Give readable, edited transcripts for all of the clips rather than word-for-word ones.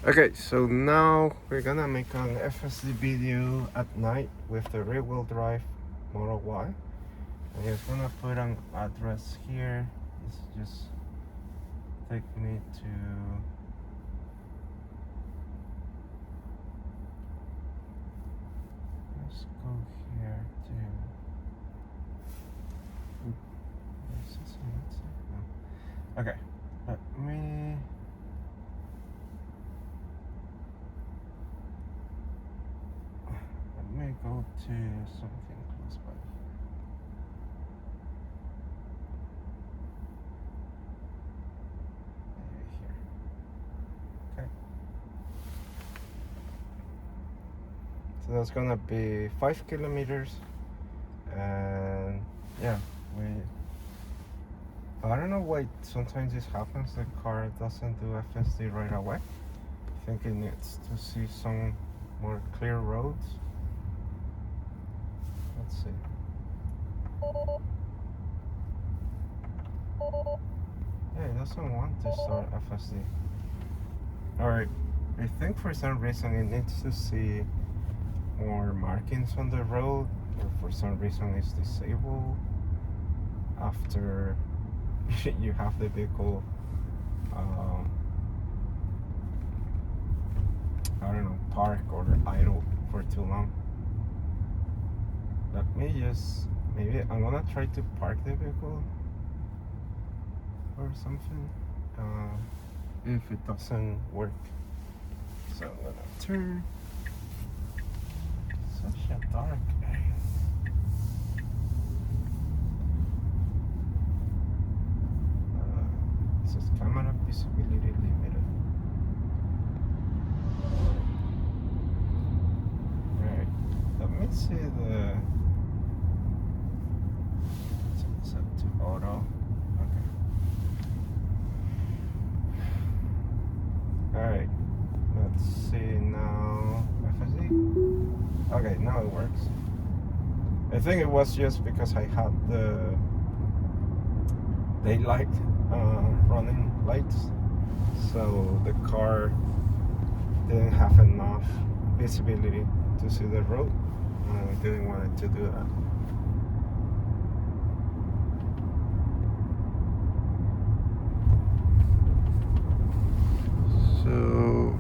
Okay, so now we're gonna make an FSD video at night with the rear-wheel drive Model Y. I'm just gonna put an address here. It's just take me to let's go here to where's this one? No. Okay, let me go to something close by. Maybe here. Okay. So that's gonna be 5 kilometers, and yeah, I don't know why sometimes this happens. The car doesn't do FSD right away. I think it needs to see some more clear roads. Let's see. Yeah, it doesn't want to start FSD. Alright, I think for some reason it needs to see more markings on the road, or for some reason it's disabled after you have the vehicle I don't know, park or idle for too long. Let me just, maybe I'm gonna try to park the vehicle or something if it doesn't work. So I'm gonna turn. Such a dark area. This is camera visibility limited. Alright, let me see the set to auto. Okay. Alright, let's see now. FSD. Okay, now it works. I think it was just because I had the daylight running lights, so the car didn't have enough visibility to see the road. I didn't want it to do that. So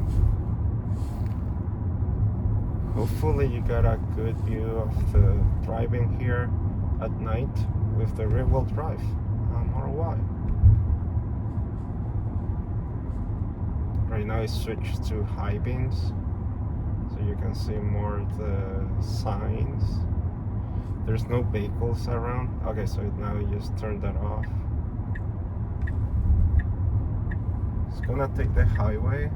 hopefully you got a good view of the driving here at night with the rear-wheel drive Model Y. Right now it's switched to high beams, so you can see more of the signs. There's no vehicles around. Okay, so now you just turn that off. It's gonna take the highway.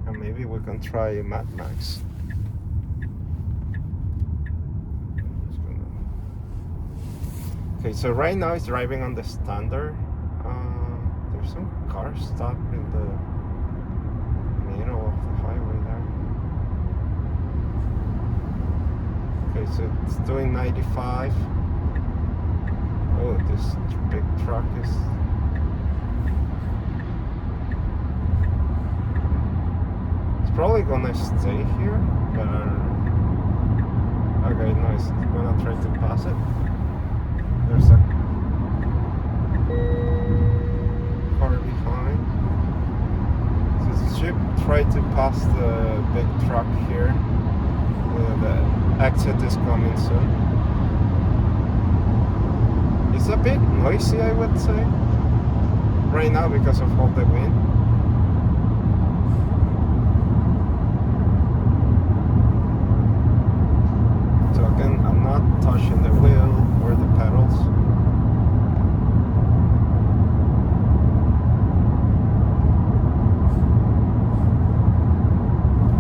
And maybe we can try Mad Max. Okay, so right now it's driving on the standard. There's some cars stuck in the middle of the highway there. Okay, so it's doing 95. Oh, this big truck is... It's probably gonna stay here, but okay, no, it's gonna try to pass it. There's a car behind. So it should try to pass the big truck here. The exit is coming soon. It's a bit noisy, I would say, right now because of all the wind. So again, I'm not touching the wheel or the pedals.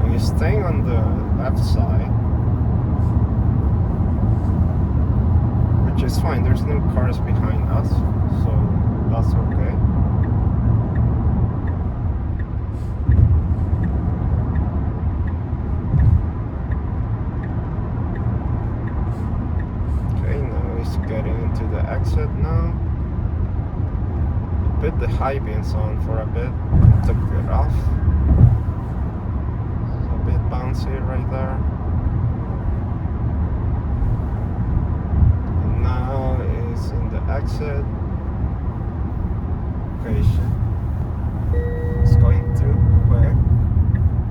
And you're staying on the left side, which is fine. There's no cars behind us, so that's okay. Okay, now it's getting into the exit now. put the high beams on for a bit, took it off. It's a bit bouncy right there. And now it's in the exit. Okay, it's going too quick.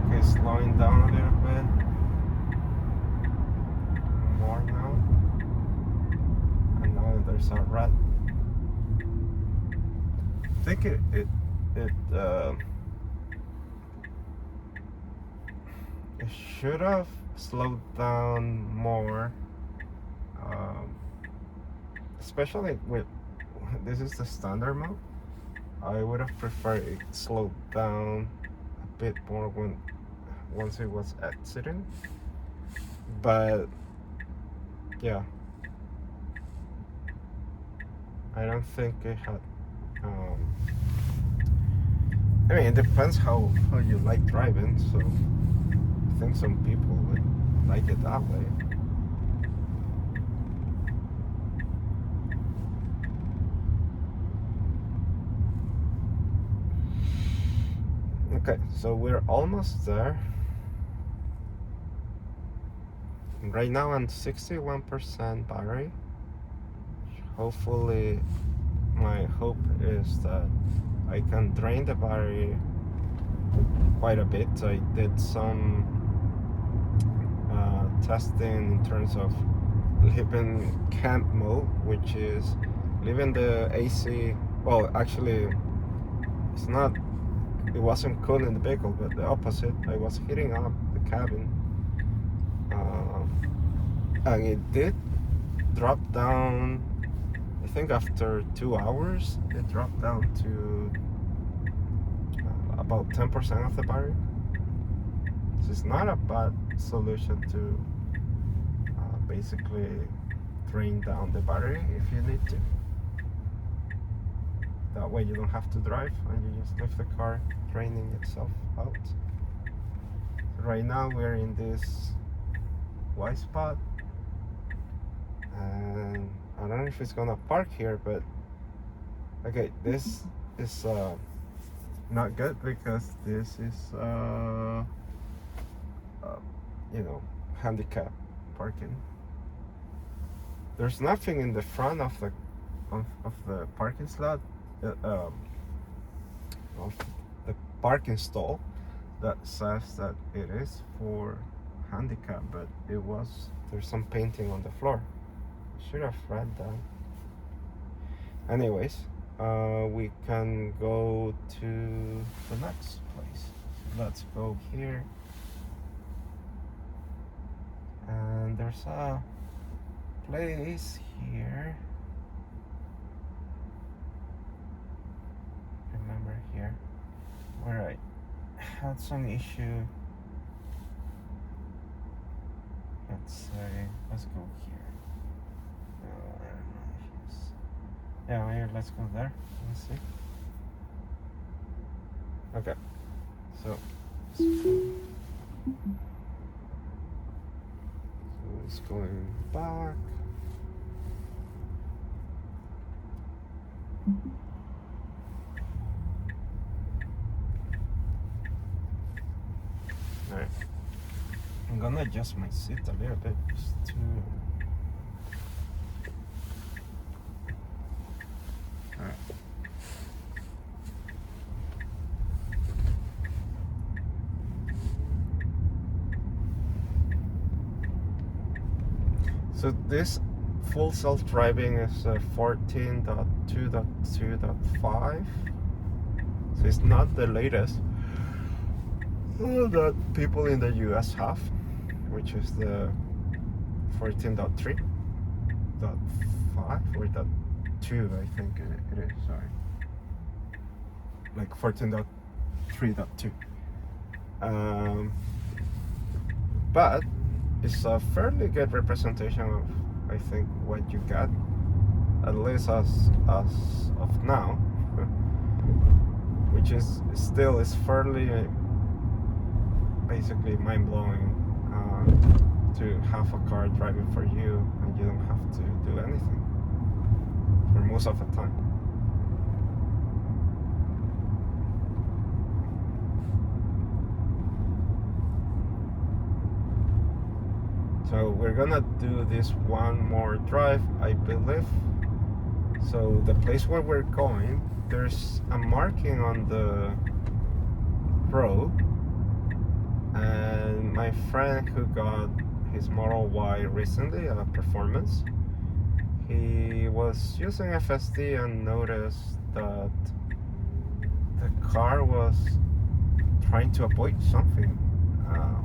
Okay, slowing down a little bit. More now. And now there's a red. I think it should have slowed down more, especially with this is the standard mode. I would have preferred it slowed down a bit more once it was exiting, but yeah, I don't think it had. I mean, it depends how you like driving, so I think some people would like it that way. Okay, so we're almost there. Right now I'm 61% battery. Hopefully, my hope is that I can drain the battery quite a bit. I did some testing in terms of leaving camp mode, which is leaving the AC. Well, actually, it's not. It wasn't cool in the vehicle, but the opposite. I was heating up the cabin, and it did drop down. I think after 2 hours, it dropped down to about 10% of the battery. So it's not a bad solution to basically drain down the battery if you need to. That way you don't have to drive and you just leave the car draining itself out. So right now we're in this white spot, and I don't know if it's gonna park here, but okay, this is not good because this is handicap parking. There's nothing in the front of the parking slot of the parking stall that says that it is for handicap, but there's some painting on the floor. Should have read that. Anyways, we can go to the next place. Let's go here, and there's a place here. Remember here where I had some issue. Let's go here. I don't know if yeah, here, let's go there. Let's see. Okay, so it's going back. Alright, I'm gonna adjust my seat a little bit just to. Alright. So this full self-driving is 14.2.2.5. So it's not the latest that people in the US have, which is the 14.3.5 or .2, I think it is, sorry. Like 14.3.2. But it's a fairly good representation of, I think, what you got, at least as of now, which is still is fairly basically mind-blowing to have a car driving for you and you don't have to do anything for most of the time. So we're gonna do this one more drive, I believe. So the place where we're going, there's a marking on the road, and my friend who got his Model Y recently, a performance, he was using FSD and noticed that the car was trying to avoid something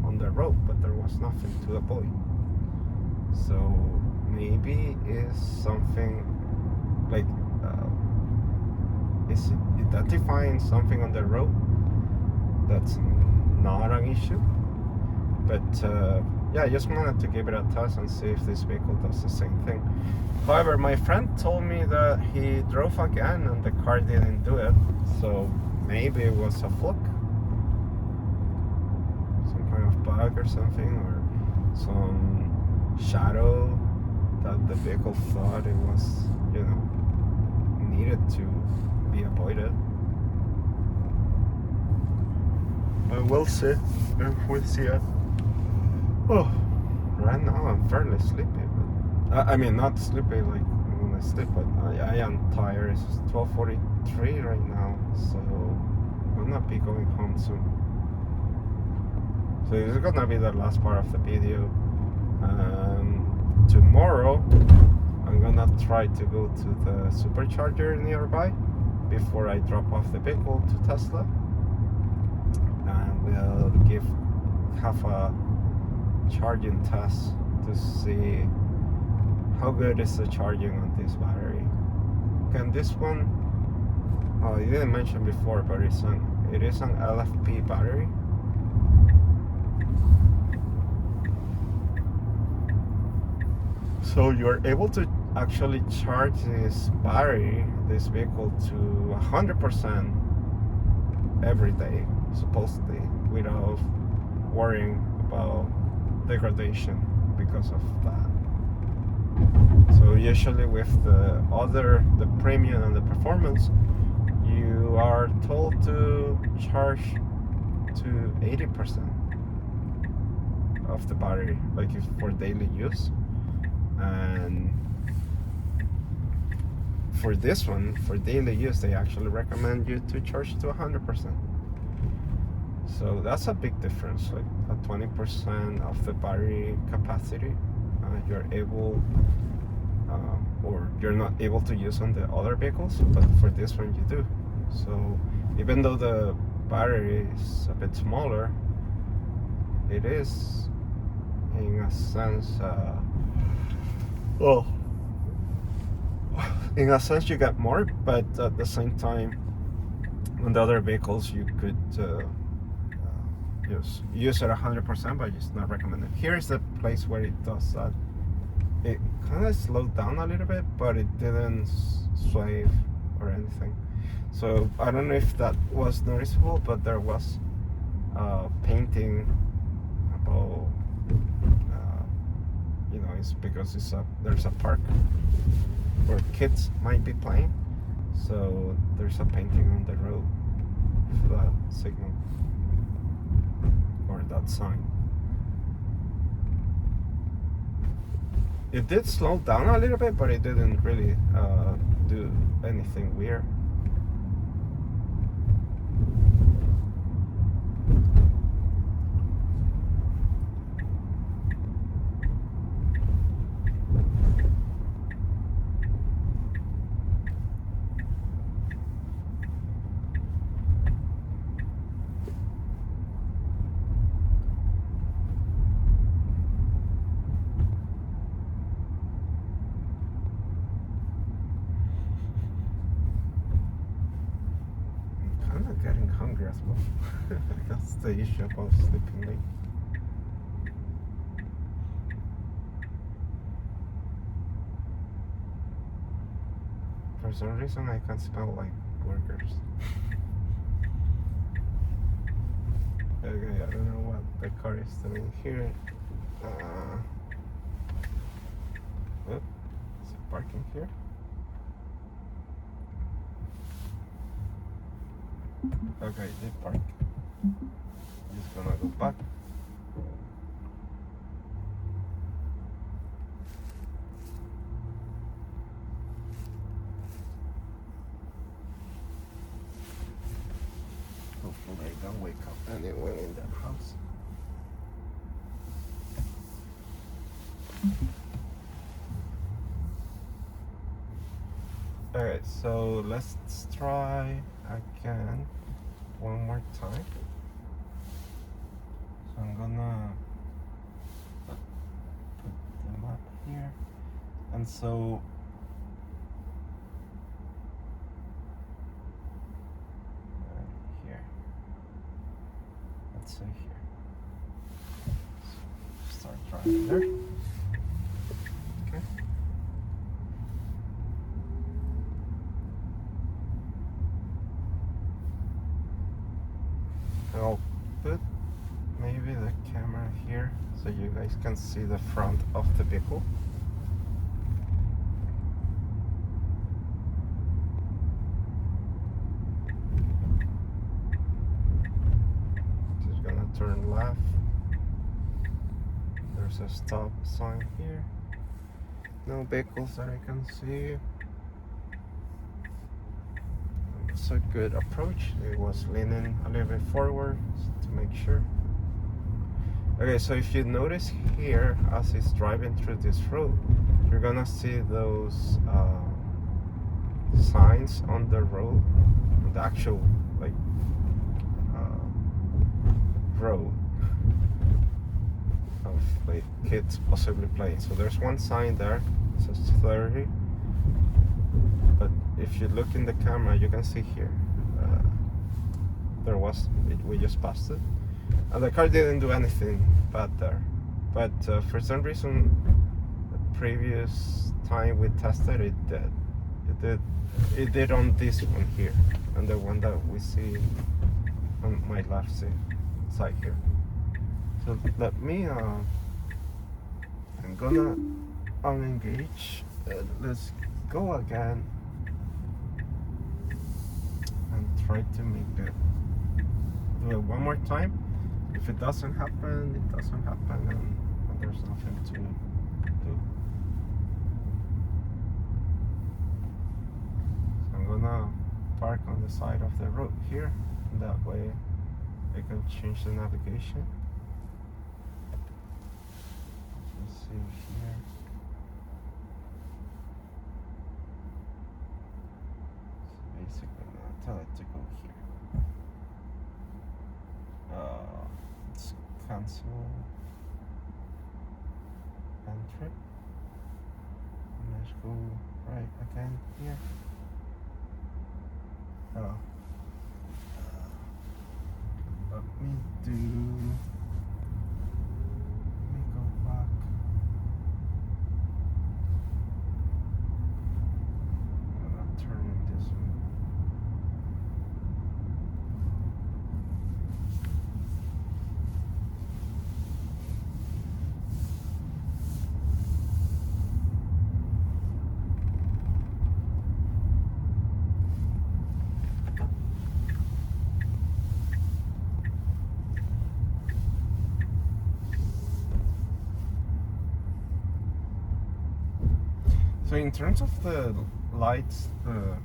on the road, but there was nothing to avoid. So maybe it's something like is identifying something on the road that's not an issue. But yeah, I just wanted to give it a test and see if this vehicle does the same thing. However, my friend told me that he drove again and the car didn't do it, so maybe it was a fluke, some kind of bug or something, or some shadow that the vehicle thought it was, needed to be avoided. But we'll see. We'll see it. Oh, right now I'm fairly sleepy, but I mean not sleepy like when I sleep, but I am tired. It's 12:43 right now, so I'll not be going home soon. So this is gonna be the last part of the video. Tomorrow I'm gonna try to go to the supercharger nearby before I drop off the vehicle to Tesla, and we'll have a charging test to see how good is the charging on this battery. Can this one, you didn't mention before, but it is an LFP battery. So you're able to actually charge this vehicle to 100% every day, supposedly, without worrying about degradation because of that. So usually with the premium and the performance, you are told to charge to 80% of the battery, like if for daily use. And for this one, for daily use, they actually recommend you to charge to 100%. So that's a big difference, like a 20% of the battery capacity you're able, or you're not able to use on the other vehicles, but for this one you do. So even though the battery is a bit smaller, it is in a sense, in a sense you get more, but at the same time, on the other vehicles you could use it 100%, but it's not recommended. Here's the place where it does that. It kind of slowed down a little bit, but it didn't sway or anything. So I don't know if that was noticeable, but there was painting about, it's because there's a park where kids might be playing, so there's a painting on the road for that signal or that sign. It did slow down a little bit, but it didn't really do anything weird. Getting hungry as well. That's the issue about sleeping late. For some reason I can smell like burgers. Okay, I don't know what the car is doing here. Is it parking here? Okay, they park. Just gonna go back. don't wake up anyone in that house. Alright, so let's try again one more time. So I'm gonna put them up here. And so here. Let's say here. So start driving there. Okay. I'll put maybe the camera here so you guys can see the front of the vehicle. Just gonna turn left. There's a stop sign here. No vehicles that I can see. It's a good approach. It was leaning a little bit forward to make sure. Okay, so if you notice here as it's driving through this road, you're gonna see those signs on the road, the actual like road of like kids possibly playing. So there's one sign there, it says 30. But if you look in the camera, you can see here, we just passed it. And the car didn't do anything bad there. But for some reason, the previous time we tested, it did. It did on this one here. And the one that we see on my left side here. So let me, I'm gonna unengage. Let's go again. Try to make it. Do it one more time. If it doesn't happen, it doesn't happen, and there's nothing to do. So I'm gonna park on the side of the road here, and that way I can change the navigation. Let's see here. Basically, I'm gonna tell it to go here. Let's cancel entry. Let's go right again here. Let me go back. I'm gonna turn in this one. So in terms of the lights, the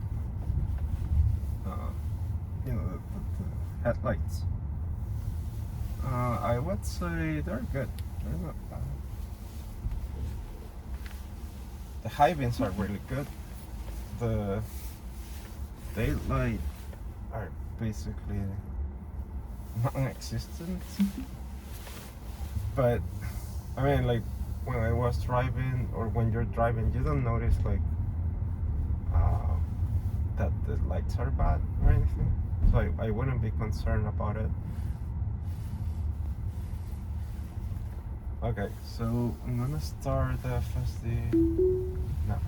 headlights, I would say they're good. They're not bad. The high beams are really good. The daylight are basically non-existent. But I mean, like, when I was driving, or when you're driving, you don't notice like that the lights are bad or anything. So I wouldn't be concerned about it. Okay, so I'm gonna start the FSD now.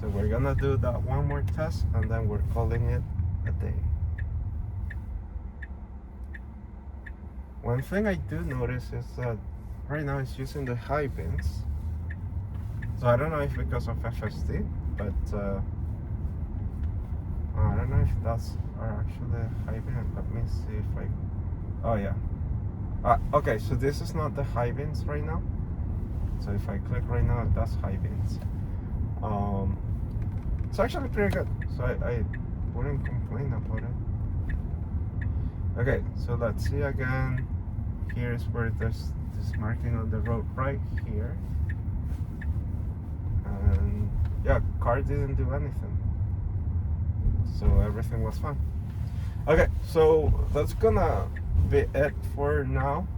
So we're gonna do that one more test, and then we're calling it a day. One thing I do notice is that right now it's using the high beams. So I don't know if because of FSD, but I don't know if that's actually high beams. Let me see if oh yeah. Okay, so this is not the high beams right now. So if I click right now, that's high beams. It's actually pretty good, so I wouldn't complain about it. Okay, so let's see again. Here's where there's this marking on the road right here, and yeah, car didn't do anything, so everything was fine. Okay, so that's gonna be it for now.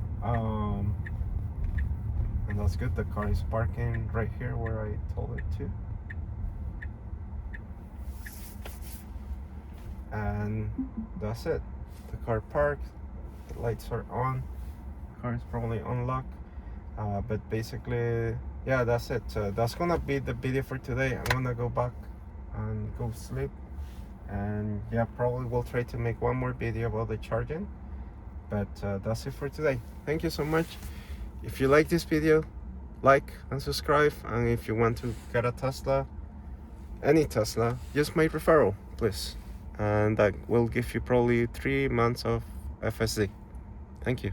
And that's good. The car is parking right here where I told it to. And that's it. The car parked, the lights are on, the car is probably unlocked. But basically, yeah, that's it. That's gonna be the video for today. I'm gonna go back and go sleep. And yeah, probably we'll try to make one more video about the charging. But that's it for today. Thank you so much. If you like this video, like and subscribe. And if you want to get a Tesla, any Tesla, use my referral, please. And that will give you probably 3 months of FSD. Thank you.